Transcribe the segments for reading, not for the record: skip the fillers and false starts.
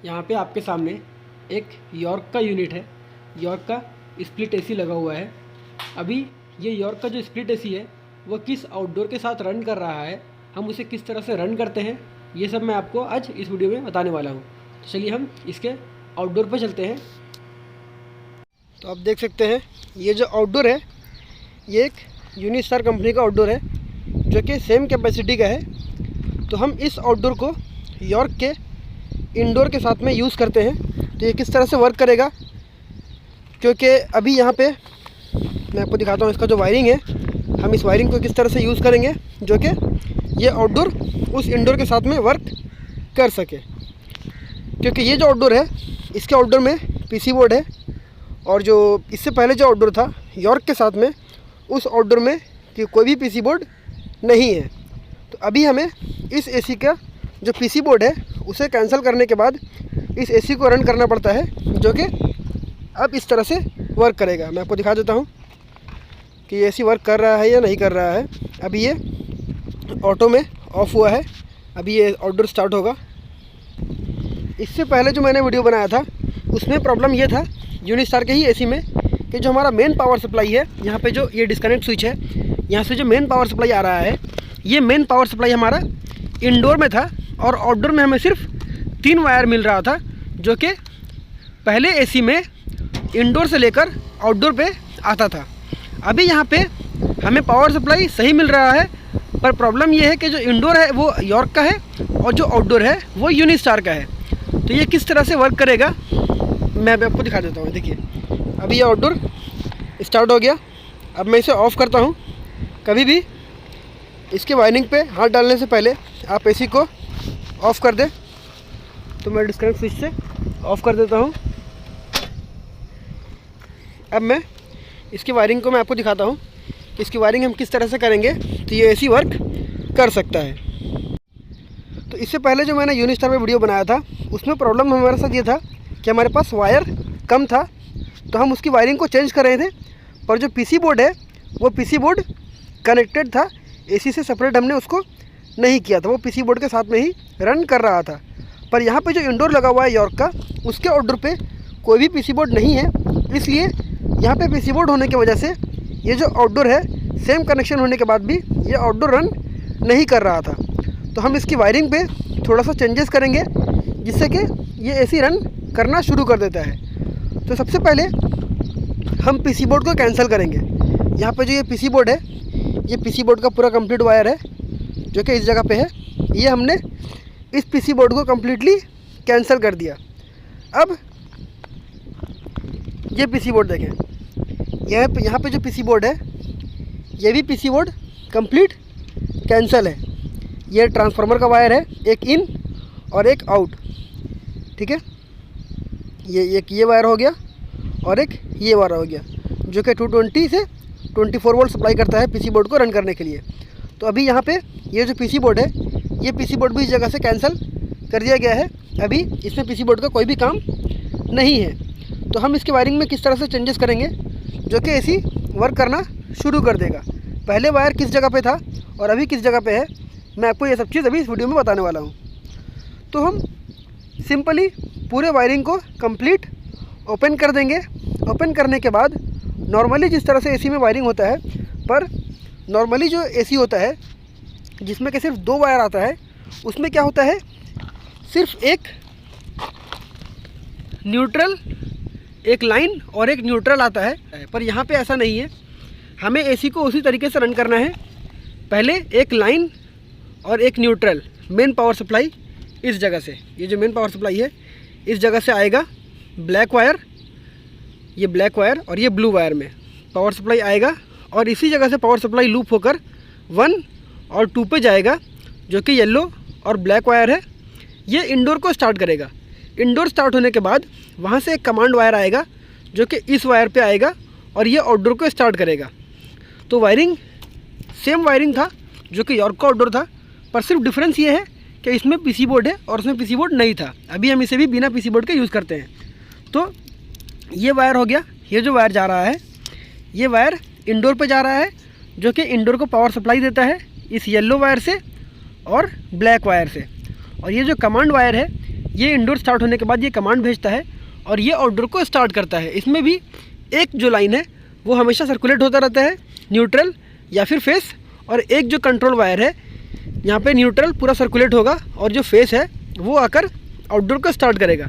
यहाँ पे आपके सामने एक यॉर्क का यूनिट है। यॉर्क का स्प्लिट एसी लगा हुआ है। अभी ये यॉर्क का जो स्प्लिट एसी है वो किस आउटडोर के साथ रन कर रहा है, हम उसे किस तरह से रन करते हैं, ये सब मैं आपको आज इस वीडियो में बताने वाला हूँ। तो चलिए हम इसके आउटडोर पर चलते हैं। तो आप देख सकते हैं ये जो आउटडोर है ये एक यूनिस्टार कंपनी का आउटडोर है जो कि सेम कैपेसिटी का है। तो हम इस आउटडोर को यॉर्क के इंडोर के साथ में यूज़ करते हैं। तो ये किस तरह से वर्क करेगा, क्योंकि अभी यहाँ पे मैं आपको दिखाता हूँ इसका जो वायरिंग है, हम इस वायरिंग को किस तरह से यूज़ करेंगे जो कि ये आउटडोर उस इंडोर के साथ में वर्क कर सके। क्योंकि ये जो आउटडोर है इसके आउटडोर में पीसी बोर्ड है और जो इससे पहले जो आउटडोर था यॉर्क के साथ में उस आउटडोर में कि कोई भी पीसी बोर्ड नहीं है। तो अभी हमें इस एसी का जो पीसी बोर्ड है उसे कैंसिल करने के बाद इस एसी को रन करना पड़ता है, जो कि अब इस तरह से वर्क करेगा। मैं आपको दिखा देता हूँ कि ये एसी वर्क कर रहा है या नहीं कर रहा है। अभी ये ऑटो में ऑफ हुआ है, अभी ये आउटडोर स्टार्ट होगा। इससे पहले जो मैंने वीडियो बनाया था उसमें प्रॉब्लम ये था यूनिस्टार के ही एसी में कि जो हमारा मेन पावर सप्लाई है, यहाँ पे जो ये डिस्कनेक्ट स्विच है, यहाँ से जो मेन पावर सप्लाई आ रहा है, ये मेन पावर सप्लाई हमारा इंडोर में था और आउटडोर में हमें सिर्फ 3 वायर मिल रहा था, जो कि पहले एसी में इंडोर से लेकर आउटडोर पे आता था। अभी यहाँ पे हमें पावर सप्लाई सही मिल रहा है, पर प्रॉब्लम ये है कि जो इंडोर है वो यॉर्क का है और जो आउटडोर है वो यूनिस्टार का है। तो ये किस तरह से वर्क करेगा मैं भी आपको दिखा देता हूँ। देखिए अभी ये आउटडोर स्टार्ट हो गया। अब मैं इसे ऑफ़ करता हूँ। कभी भी इसके वायरिंग पे हाथ डालने से पहले आप एसी को ऑफ़ कर दें। तो मैं डिस्कनेक्ट स्विच से ऑफ़ कर देता हूँ। अब मैं इसकी वायरिंग को मैं आपको दिखाता हूँ कि इसकी वायरिंग हम किस तरह से करेंगे तो ये एसी वर्क कर सकता है। तो इससे पहले जो मैंने यूनिस्टार में वीडियो बनाया था उसमें प्रॉब्लम हमारे साथ ये था कि हमारे पास वायर कम था, तो हम उसकी वायरिंग को चेंज कर रहे थे, पर जो पीसी बोर्ड है वो पीसी बोर्ड कनेक्टेड था, एसी से सेपरेट हमने उसको नहीं किया था, वो पीसी बोर्ड के साथ में ही रन कर रहा था। पर यहाँ पे जो इंडोर लगा हुआ है यॉर्क का, उसके आउटडोर पे कोई भी पीसी बोर्ड नहीं है, इसलिए यहाँ पे पीसी बोर्ड होने की वजह से ये जो आउटडोर है सेम कनेक्शन होने के बाद भी ये आउटडोर रन नहीं कर रहा था। तो हम इसकी वायरिंग पे थोड़ा सा चेंजेस करेंगे जिससे कि ये एसी रन करना शुरू कर देता है। तो सबसे पहले हम पीसी बोर्ड को कैंसिल करेंगे। यहाँ पे जो ये पीसी बोर्ड है, ये पीसी बोर्ड का पूरा कंप्लीट वायर है जो कि इस जगह पे है। ये हमने इस पीसी बोर्ड को कम्प्लीटली कैंसिल कर दिया। अब ये पीसी बोर्ड देखें, यहाँ पे जो पीसी बोर्ड है ये भी पीसी बोर्ड कंप्लीट कैंसिल है। ये ट्रांसफार्मर का वायर है, एक इन और एक आउट, ठीक है। ये वायर हो गया और एक ये वायर हो गया जो कि 220 से 24 वोल्ट सप्लाई करता है पीसी बोर्ड को रन करने के लिए। तो अभी यहाँ पे ये जो पीसी बोर्ड है, ये पीसी बोर्ड भी इस जगह से कैंसिल कर दिया गया है। अभी इसमें पीसी बोर्ड का कोई भी काम नहीं है। तो हम इसके वायरिंग में किस तरह से चेंजेस करेंगे जो कि एसी वर्क करना शुरू कर देगा। पहले वायर किस जगह पे था और अभी किस जगह पे है, मैं आपको ये सब चीज़ अभी इस वीडियो में बताने वाला हूँ। तो हम सिंपली पूरे वायरिंग को कंप्लीट ओपन कर देंगे। ओपन करने के बाद नॉर्मली जिस तरह से एसी में वायरिंग होता है, पर नॉर्मली जो एसी होता है जिसमें कि सिर्फ 2 वायर आता है, उसमें क्या होता है, सिर्फ एक न्यूट्रल, एक लाइन और एक न्यूट्रल आता है। पर यहाँ पे ऐसा नहीं है, हमें एसी को उसी तरीके से रन करना है। पहले एक लाइन और एक न्यूट्रल, मेन पावर सप्लाई इस जगह से, ये जो मेन पावर सप्लाई है इस जगह से आएगा ब्लैक वायर, ये ब्लैक वायर और ये ब्लू वायर में पावर सप्लाई आएगा और इसी जगह से पावर सप्लाई लूप होकर 1 और 2 पे जाएगा जो कि येलो और ब्लैक वायर है। ये इंडोर को स्टार्ट करेगा। इंडोर स्टार्ट होने के बाद वहाँ से एक कमांड वायर आएगा जो कि इस वायर पे आएगा और ये आउटडोर को स्टार्ट करेगा। तो वायरिंग सेम वायरिंग था जो कि यॉर्क का आउटडोर था, पर सिर्फ डिफरेंस ये है कि इसमें पीसी बोर्ड है और उसमें पीसी बोर्ड नहीं था। अभी हम इसे भी बिना पीसी बोर्ड के यूज़ करते हैं। तो ये वायर हो गया। ये जो वायर जा रहा है ये वायर इंडोर पे जा रहा है जो कि इंडोर को पावर सप्लाई देता है इस येलो वायर से और ब्लैक वायर से। और ये जो कमांड वायर है ये इंडोर स्टार्ट होने के बाद ये कमांड भेजता है और ये आउटडोर को स्टार्ट करता है। इसमें भी एक जो लाइन है वो हमेशा सर्कुलेट होता रहता है, न्यूट्रल या फिर फेस, और एक जो कंट्रोल वायर है यहाँ पे न्यूट्रल पूरा सर्कुलेट होगा और जो फेस है वो आकर आउटडोर को स्टार्ट करेगा।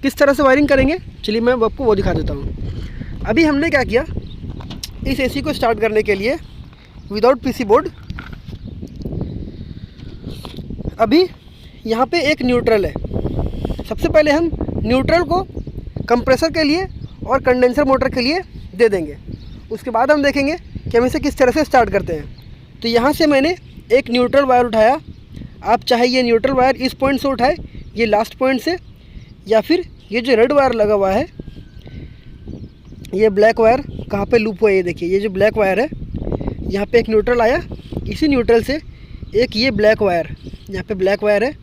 किस तरह से वायरिंग करेंगे चलिए मैं आपको वो दिखा देता हूँ। अभी हमने क्या किया, इस एसी को स्टार्ट करने के लिए विदाउट पीसी बोर्ड, अभी यहाँ पे एक न्यूट्रल है। सबसे पहले हम न्यूट्रल को कंप्रेसर के लिए और कंडेंसर मोटर के लिए दे देंगे, उसके बाद हम देखेंगे कि हम इसे किस तरह से स्टार्ट करते हैं। तो यहाँ से मैंने एक न्यूट्रल वायर उठाया, आप चाहे ये न्यूट्रल वायर इस पॉइंट से उठाए, ये लास्ट पॉइंट से, या फिर ये जो रेड वायर लगा हुआ है, ये ब्लैक वायर कहाँ पे लूप हुआ है, ये देखिए ये जो ब्लैक वायर है यहाँ पे एक न्यूट्रल आया, इसी न्यूट्रल से एक ये ब्लैक वायर, यहाँ पे ब्लैक वायर है,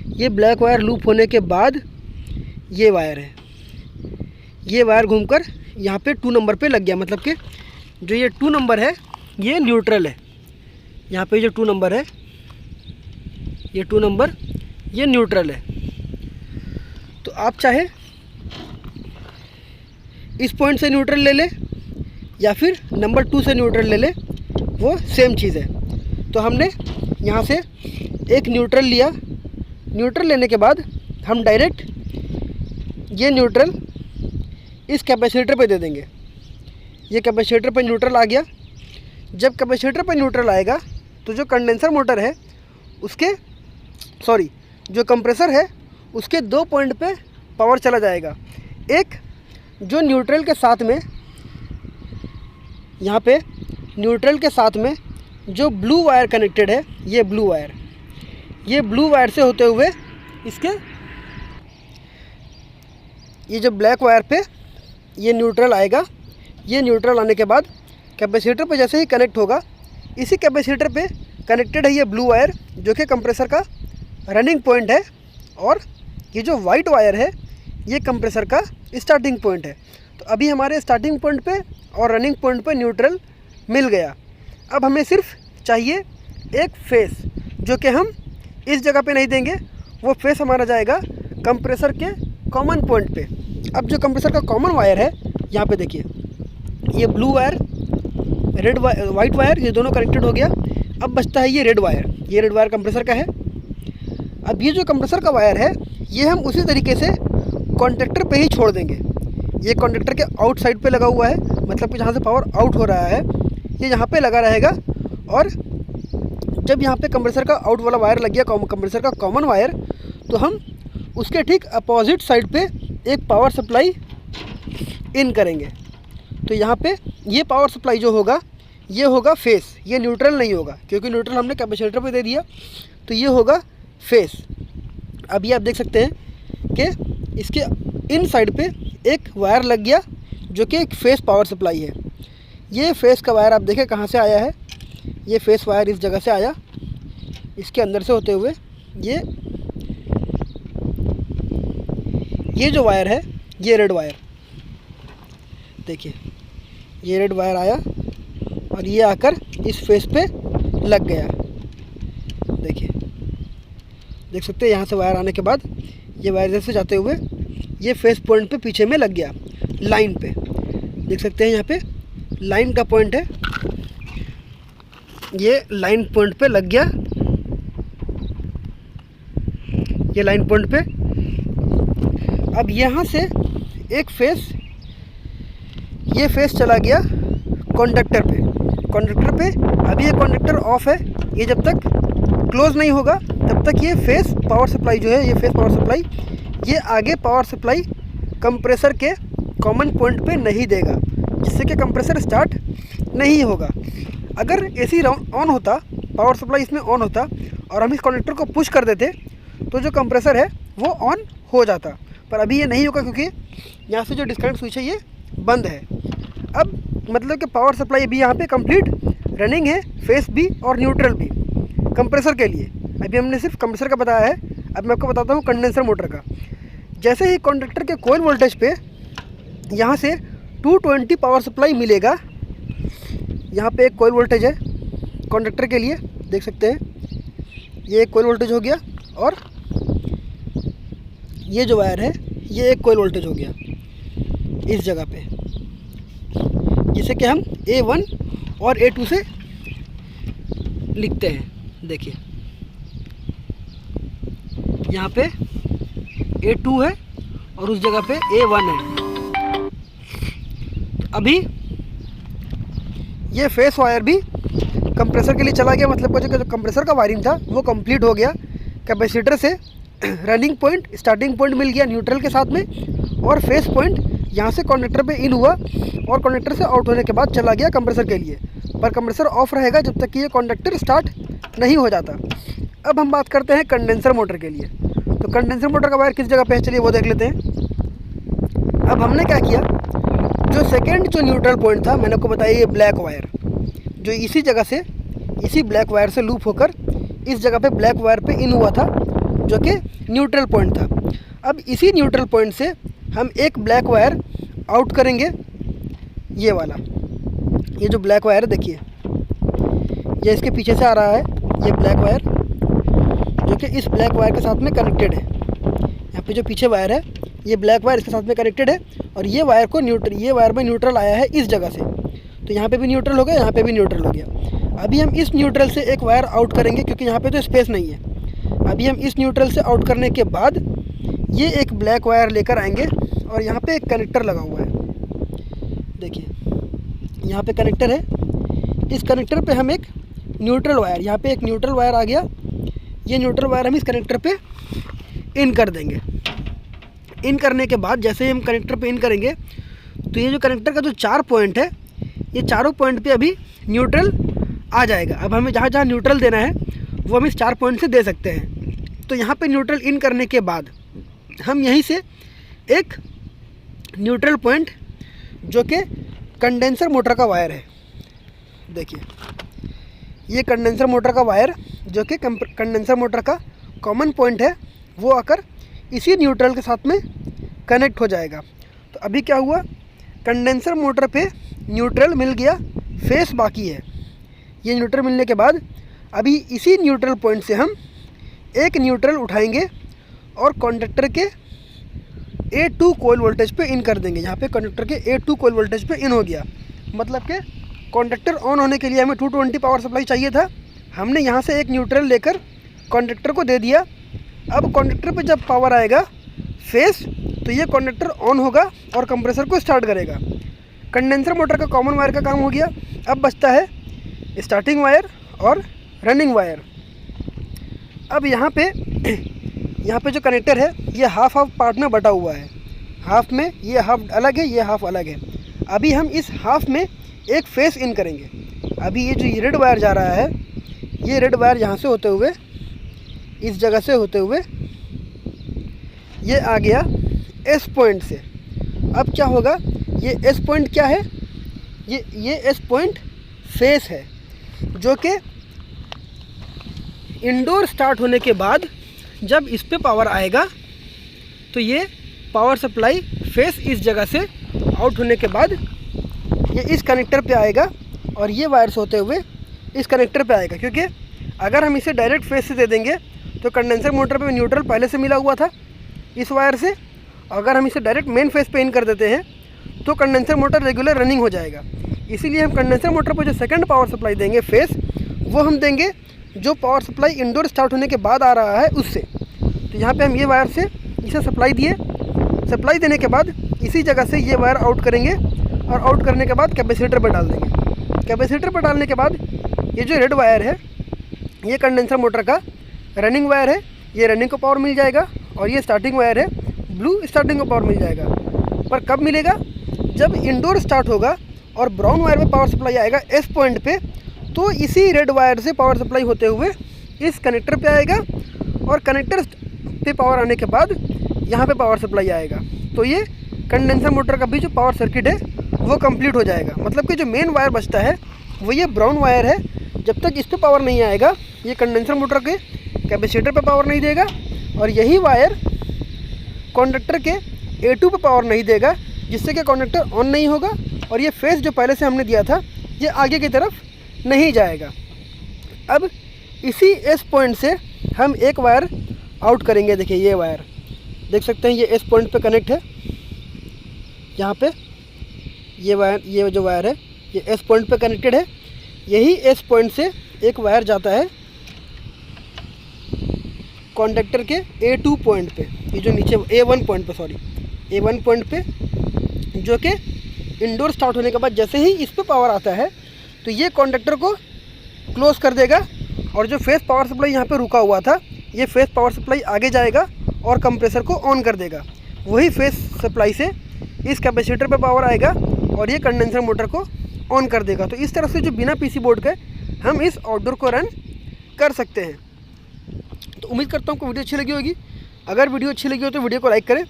ये ब्लैक वायर लूप होने के बाद ये वायर है, ये वायर घूमकर यहाँ पे 2 नंबर पे लग गया। मतलब कि जो ये 2 नंबर है ये न्यूट्रल है, यहाँ पे जो 2 नंबर है ये 2 नंबर ये न्यूट्रल है। तो आप चाहे इस पॉइंट से न्यूट्रल ले ले या फिर नंबर 2 से न्यूट्रल ले ले, वो सेम चीज़ है। तो हमने यहाँ से एक न्यूट्रल लिया, न्यूट्रल लेने के बाद हम डायरेक्ट ये न्यूट्रल इस कैपेसिटर पे दे देंगे। ये कैपेसिटर पे न्यूट्रल आ गया। जब कैपेसिटर पे न्यूट्रल आएगा तो जो कंडेंसर मोटर है उसके जो कंप्रेसर है उसके 2 पॉइंट पे पावर चला जाएगा। एक जो न्यूट्रल के साथ में, यहाँ पे न्यूट्रल के साथ में जो ब्लू वायर कनेक्टेड है, ये ब्लू वायर से होते हुए इसके ये जो ब्लैक वायर पे ये न्यूट्रल आएगा। ये न्यूट्रल आने के बाद कैपेसिटर पे जैसे ही कनेक्ट होगा, इसी कैपेसिटर पे कनेक्टेड है ये ब्लू वायर जो कि कंप्रेसर का रनिंग पॉइंट है, और ये जो वाइट वायर है ये कंप्रेसर का स्टार्टिंग पॉइंट है। तो अभी हमारे स्टार्टिंग पॉइंट पे और रनिंग पॉइंट पे न्यूट्रल मिल गया। अब हमें सिर्फ चाहिए एक फेस, जो कि हम इस जगह पे नहीं देंगे, वो फेस हमारा जाएगा कंप्रेसर के कॉमन पॉइंट पे। अब जो कंप्रेसर का कॉमन वायर है, यहाँ पे देखिए ये ब्लू वायर, वाइट वायर, ये दोनों कनेक्टेड हो गया। अब बचता है ये रेड वायर कंप्रेसर का है। अब ये जो कंप्रेसर का वायर है ये हम उसी तरीके से कॉन्टेक्टर पे ही छोड़ देंगे। ये कॉन्टेक्टर के आउट साइड पे लगा हुआ है, मतलब कि जहाँ से पावर आउट हो रहा है ये यहाँ पे लगा रहेगा। और जब यहाँ पे कंप्रेसर का आउट वाला वायर लग गया, कंप्रेसर का कॉमन वायर, तो हम उसके ठीक अपोजिट साइड पे एक पावर सप्लाई इन करेंगे। तो यहाँ पे ये पावर सप्लाई जो होगा ये होगा फेस, ये न्यूट्रल नहीं होगा, क्योंकि न्यूट्रल हमने कैपेसिटर पे दे दिया। तो ये होगा फेस। अभी आप देख सकते हैं कि इसके इन साइड पे एक वायर लग गया जो कि एक फेस पावर सप्लाई है। ये फेस का वायर आप देखें कहाँ से आया है, ये फेस वायर इस जगह से आया, इसके अंदर से होते हुए ये जो वायर है ये रेड वायर, देखिए ये रेड वायर आया और ये आकर इस फेस पे लग गया। देखिए, देख सकते हैं यहाँ से वायर आने के बाद ये वायर जैसे जाते हुए ये फेस पॉइंट पे पीछे में लग गया, लाइन पे। देख सकते हैं यहाँ पे लाइन का पॉइंट है, ये लाइन पॉइंट पे लग गया, ये लाइन पॉइंट पे। अब यहाँ से एक फेस, ये फेस चला गया कॉन्डक्टर पे। अभी ये कॉन्डक्टर ऑफ है, ये जब तक क्लोज नहीं होगा तब तक ये फेस पावर सप्लाई जो है, ये फेस पावर सप्लाई ये आगे पावर सप्लाई कंप्रेसर के कॉमन पॉइंट पे नहीं देगा, जिससे कि कंप्रेसर स्टार्ट नहीं होगा। अगर एसी ऑन होता, पावर सप्लाई इसमें ऑन होता और हम इस कनेक्टर को पुश कर देते तो जो कंप्रेसर है वो ऑन हो जाता, पर अभी ये नहीं होगा क्योंकि यहाँ से जो डिस्कनेक्ट स्विच है ये बंद है। अब मतलब कि पावर सप्लाई अभी यहाँ पे कंप्लीट रनिंग है, फेस भी और न्यूट्रल भी कंप्रेसर के लिए। अभी हमने सिर्फ कंप्रेसर का बताया है, अब मैं आपको बताता हूँ कंडेंसर मोटर का। जैसे ही कंडक्टर के कोयल वोल्टेज पे यहाँ से 220 पावर सप्लाई मिलेगा, यहाँ पे एक कोयल वोल्टेज है कंडक्टर के लिए, देख सकते हैं ये एक कोयल वोल्टेज हो गया, और ये जो वायर है ये एक कोयल वोल्टेज हो गया इस जगह पे, जिसे कि हम A1 और A2 से लिखते हैं। देखिए यहाँ पे A2 है और उस जगह पे A1 है। अभी ये फेस वायर भी कंप्रेसर के लिए चला गया, मतलब जो कंप्रेसर का वायरिंग था वो कंप्लीट हो गया। कैपेसिटर से रनिंग पॉइंट, स्टार्टिंग पॉइंट मिल गया न्यूट्रल के साथ में, और फेस पॉइंट यहाँ से कनेक्टर पे इन हुआ और कनेक्टर से आउट होने के बाद चला गया कंप्रेसर के लिए। पर कंप्रेसर ऑफ रहेगा जब तक कि ये कंडक्टर स्टार्ट नहीं हो जाता। अब हम बात करते हैं कंडेंसर मोटर के लिए। तो कंडेंसर मोटर का वायर किस जगह पे है, चलिए वो देख लेते हैं। अब हमने क्या किया, जो सेकेंड जो न्यूट्रल पॉइंट था, मैंने आपको बताया ये ब्लैक वायर, जो इसी जगह से, इसी ब्लैक वायर से लूप होकर इस जगह पे ब्लैक वायर पे इन हुआ था, जो कि न्यूट्रल पॉइंट था। अब इसी न्यूट्रल पॉइंट से हम एक ब्लैक वायर आउट करेंगे, ये वाला, ये जो ब्लैक वायर है देखिए, ये इसके पीछे से आ रहा है ये ब्लैक वायर, जो कि इस ब्लैक वायर के साथ में कनेक्टेड है। यहाँ पे जो पीछे वायर है ये ब्लैक वायर इसके साथ में कनेक्टेड है, और ये वायर को न्यूट्रल, ये वायर में न्यूट्रल आया है इस जगह से, तो यहाँ पे भी न्यूट्रल हो गया, यहाँ पे भी न्यूट्रल हो गया। अभी हम इस न्यूट्रल से एक वायर आउट करेंगे, क्योंकि यहाँ पे तो स्पेस नहीं है। अभी हम इस न्यूट्रल से आउट करने के बाद ये एक ब्लैक वायर लेकर आएंगे, और यहाँ पे एक कनेक्टर लगा हुआ है, देखिए यहाँ पे कनेक्टर है। इस कनेक्टर पे हम एक न्यूट्रल वायर, यहाँ पे एक न्यूट्रल वायर आ गया, ये न्यूट्रल वायर हम इस कनेक्टर पे इन कर देंगे। इन करने के बाद जैसे ही हम कनेक्टर पे इन करेंगे, तो ये जो कनेक्टर का जो 4 पॉइंट है, ये चारों पॉइंट पे अभी न्यूट्रल आ जाएगा। अब हमें जहाँ जहाँ न्यूट्रल देना है वो हम इस 4 पॉइंट से दे सकते हैं। तो यहाँ पे न्यूट्रल इन करने के बाद हम यहीं से एक न्यूट्रल पॉइंट, जो कि कंडेंसर मोटर का वायर है, देखिए ये कंडेंसर मोटर का वायर, जो कि कंडेंसर मोटर का कॉमन पॉइंट है, वो आकर इसी न्यूट्रल के साथ में कनेक्ट हो जाएगा। तो अभी क्या हुआ, कंडेंसर मोटर पे न्यूट्रल मिल गया, फेस बाकी है। ये न्यूट्रल मिलने के बाद अभी इसी न्यूट्रल पॉइंट से हम एक न्यूट्रल उठाएंगे और कंडक्टर के A2 कोयल वोल्टेज पे इन कर देंगे। यहाँ पे कंडक्टर के A2 कोयल वोल्टेज पे इन हो गया, मतलब कि कंडक्टर ऑन होने के लिए हमें 220 पावर सप्लाई चाहिए था, हमने यहाँ से एक न्यूट्रल लेकर कंडक्टर को दे दिया। अब कंडक्टर पे जब पावर आएगा फेस, तो ये कंडक्टर ऑन होगा और कंप्रेसर को स्टार्ट करेगा। कंडेंसर मोटर का कॉमन वायर का काम हो गया। अब बचता है स्टार्टिंग वायर और रनिंग वायर। अब यहाँ पे जो कनेक्टर है ये हाफ पार्ट में बटा हुआ है, हाफ में ये हाफ अलग है, ये हाफ अलग है। अभी हम इस हाफ में एक फेस इन करेंगे। अभी ये जो रेड वायर जा रहा है, ये रेड वायर यहाँ से होते हुए इस जगह से होते हुए ये आ गया एस पॉइंट से। अब क्या होगा, ये एस पॉइंट क्या है, ये एस पॉइंट फेस है, जो कि इंडोर स्टार्ट होने के बाद जब इस पे पावर आएगा तो ये पावर सप्लाई फेस इस जगह से आउट होने के बाद ये इस कनेक्टर पे आएगा और ये वायर्स होते हुए इस कनेक्टर पे आएगा। क्योंकि अगर हम इसे डायरेक्ट फेस से दे देंगे तो कंडेंसर मोटर पे न्यूट्रल पहले से मिला हुआ था इस वायर से, अगर हम इसे डायरेक्ट मेन फेस पे इन कर देते हैं तो कंडेंसर मोटर रेगुलर रनिंग हो जाएगा। इसीलिए हम कंडेंसर मोटर पर जो सेकंड पावर सप्लाई देंगे फेस, वो हम देंगे जो पावर सप्लाई इंडोर स्टार्ट होने के बाद आ रहा है उससे। तो यहाँ पे हम ये वायर से इसे सप्लाई दिए, सप्लाई देने के बाद इसी जगह से ये वायर आउट करेंगे और आउट करने के बाद कैपेसिटर पर डाल देंगे। कैपेसिटर पर डालने के बाद ये जो रेड वायर है ये कंडेंसर मोटर का रनिंग वायर है, ये रनिंग को पावर मिल जाएगा, और ये स्टार्टिंग वायर है, ब्लू स्टार्टिंग को पावर मिल जाएगा। पर कब मिलेगा, जब इंडोर स्टार्ट होगा और ब्राउन वायर में पावर सप्लाई आएगा एस पॉइंट पे, तो इसी रेड वायर से पावर सप्लाई होते हुए इस कनेक्टर पे आएगा और कनेक्टर पे पावर आने के बाद यहाँ पे पावर सप्लाई आएगा। तो ये कंडेंसर मोटर का भी जो पावर सर्किट है वो कंप्लीट हो जाएगा। मतलब कि जो मेन वायर बचता है वो ये ब्राउन वायर है। जब तक इस पर पावर नहीं आएगा ये कंडेंसर मोटर के कैपेसिटर पे पावर नहीं देगा, और यही वायर कंडक्टर के A2 पे पावर नहीं देगा, जिससे कि कंडक्टर ऑन नहीं होगा और ये फेस जो पहले से हमने दिया था ये आगे की तरफ नहीं जाएगा। अब इसी एस पॉइंट से हम एक वायर आउट करेंगे। देखिए ये वायर देख सकते हैं ये एस पॉइंट पे कनेक्ट है। यहाँ पे ये वायर, ये जो वायर है ये एस पॉइंट पे कनेक्टेड है। यही एस पॉइंट से एक वायर जाता है कॉन्डक्टर के A2 पॉइंट पे, ये जो नीचे A1 पॉइंट पे, सॉरी A1 पॉइंट पे, जो कि इंडोर स्टार्ट होने के बाद जैसे ही इस पे पावर आता है तो ये कॉन्डक्टर को क्लोज कर देगा और जो फेस पावर सप्लाई यहाँ पे रुका हुआ था ये फेस पावर सप्लाई आगे जाएगा और कंप्रेसर को ऑन कर देगा। वही फेस सप्लाई से इस कैपेसिटर पे पावर आएगा और ये कंडेंसर मोटर को ऑन कर देगा। तो इस तरह से जो बिना पीसी बोर्ड के हम इस आउटडोर को रन कर सकते हैं। तो उम्मीद करता हूँ आपको वीडियो अच्छी लगी होगी। अगर वीडियो अच्छी लगी हो तो वीडियो को लाइक करें,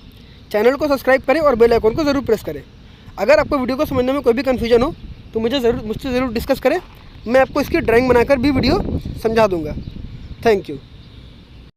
चैनल को सब्सक्राइब करें और बेल आइकन को ज़रूर प्रेस करें। अगर आपको वीडियो को समझने में कोई भी कन्फ्यूजन हो तो मुझसे ज़रूर डिस्कस करें, मैं आपको इसकी ड्राइंग बनाकर भी वीडियो समझा दूँगा। Thank you.